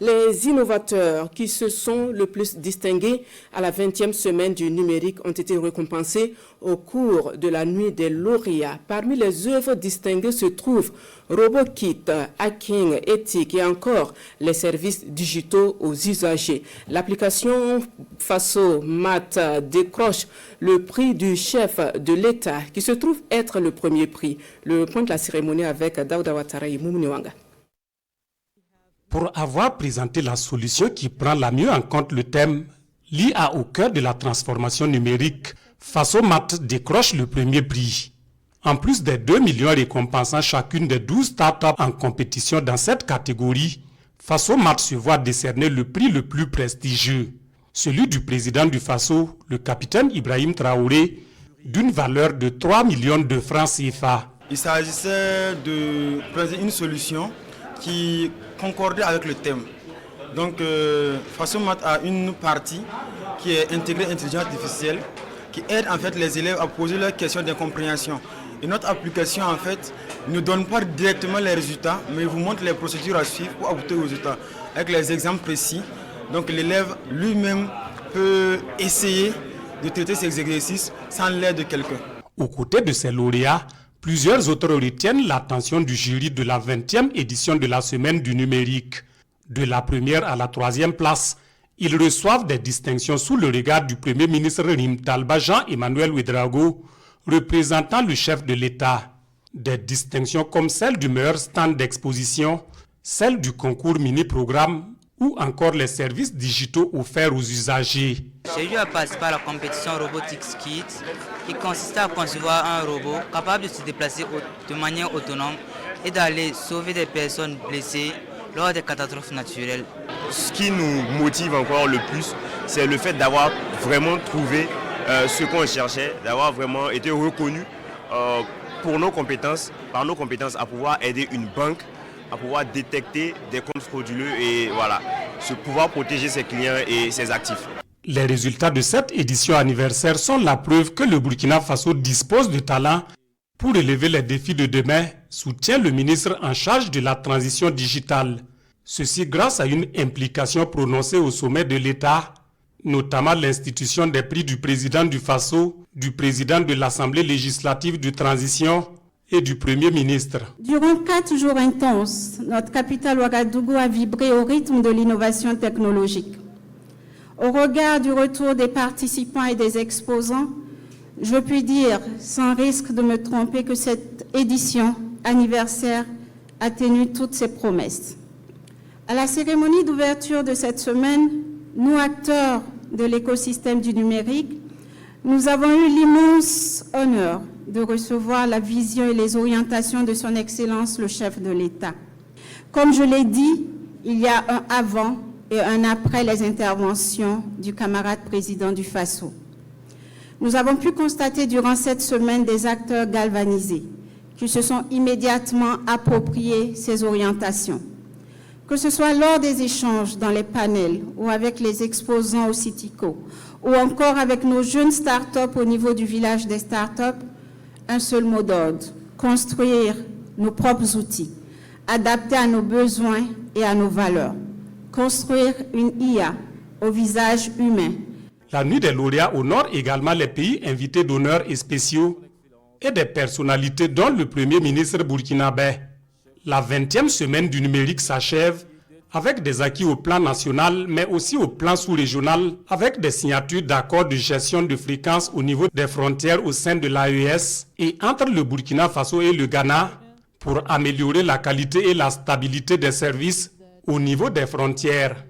Les innovateurs qui se sont le plus distingués à la 20e semaine du numérique ont été récompensés au cours de la nuit des lauréats. Parmi les œuvres distinguées se trouvent RoboKit, Hacking, Éthique et encore les services digitaux aux usagers. L'application Faso-Mat décroche le prix du chef de l'État qui se trouve être le premier prix. Le point de la cérémonie avec Daouda Ouattara et Moumouni Wanga. Pour avoir présenté la solution qui prend la mieux en compte le thème « L'IA au cœur de la transformation numérique », Faso-Mat décroche le premier prix. En plus des 2 millions récompensant chacune des 12 startups en compétition dans cette catégorie, Faso-Mat se voit décerner le prix le plus prestigieux, celui du président du Faso, le capitaine Ibrahim Traoré, d'une valeur de 3 millions de francs CFA. Il s'agissait de présenter une solution qui concordait avec le thème. Donc, Faso-Mat a une partie qui est intégrée intelligence artificielle, qui aide en fait les élèves à poser leurs questions d'incompréhension. Et notre application en fait ne donne pas directement les résultats, mais vous montre les procédures à suivre pour aboutir aux résultats, avec les exemples précis. Donc l'élève lui-même peut essayer de traiter ces exercices sans l'aide de quelqu'un. Aux côtés de ces lauréats, plusieurs autres retiennent l'attention du jury de la 20e édition de la Semaine du numérique. De la première à la 3e place, ils reçoivent des distinctions sous le regard du Premier ministre Rim Talba Jean-Emmanuel Ouedraogo, représentant le chef de l'État. Des distinctions comme celle du meilleur stand d'exposition, celle du concours mini-programme ou encore les services digitaux offerts aux usagers. J'ai eu à participer à la compétition Robotics Kit qui consistait à concevoir un robot capable de se déplacer de manière autonome et d'aller sauver des personnes blessées lors des catastrophes naturelles. Ce qui nous motive encore le plus, c'est le fait d'avoir vraiment trouvé ce qu'on cherchait, d'avoir vraiment été reconnu pour nos compétences, par nos compétences à pouvoir aider une banque à pouvoir détecter des comptes frauduleux et voilà, pouvoir protéger ses clients et ses actifs. Les résultats de cette édition anniversaire sont la preuve que le Burkina Faso dispose de talent pour relever les défis de demain, soutient le ministre en charge de la transition digitale. Ceci grâce à une implication prononcée au sommet de l'État, notamment l'institution des prix du président du Faso, du président de l'Assemblée législative de transition et du Premier ministre. Durant 4 jours intenses, notre capitale Ouagadougou a vibré au rythme de l'innovation technologique. Au regard du retour des participants et des exposants, je puis dire, sans risque de me tromper, que cette édition anniversaire a tenu toutes ses promesses. À la cérémonie d'ouverture de cette semaine, nous, acteurs de l'écosystème du numérique, nous avons eu l'immense honneur de recevoir la vision et les orientations de son Excellence le chef de l'État. Comme je l'ai dit, il y a un avant et un après les interventions du camarade président du Faso. Nous avons pu constater durant cette semaine des acteurs galvanisés qui se sont immédiatement appropriés ces orientations. Que ce soit lors des échanges dans les panels ou avec les exposants au Citico ou encore avec nos jeunes start-up au niveau du village des start-up, un seul mot d'ordre, construire nos propres outils, adaptés à nos besoins et à nos valeurs, construire une IA au visage humain. La nuit des lauréats honore également les pays invités d'honneur et spéciaux et des personnalités dont le Premier ministre burkinabé. La 20e semaine du numérique s'achève avec des acquis au plan national, mais aussi au plan sous-régional, avec des signatures d'accords de gestion de fréquences au niveau des frontières au sein de l'AES et entre le Burkina Faso et le Ghana pour améliorer la qualité et la stabilité des services au niveau des frontières.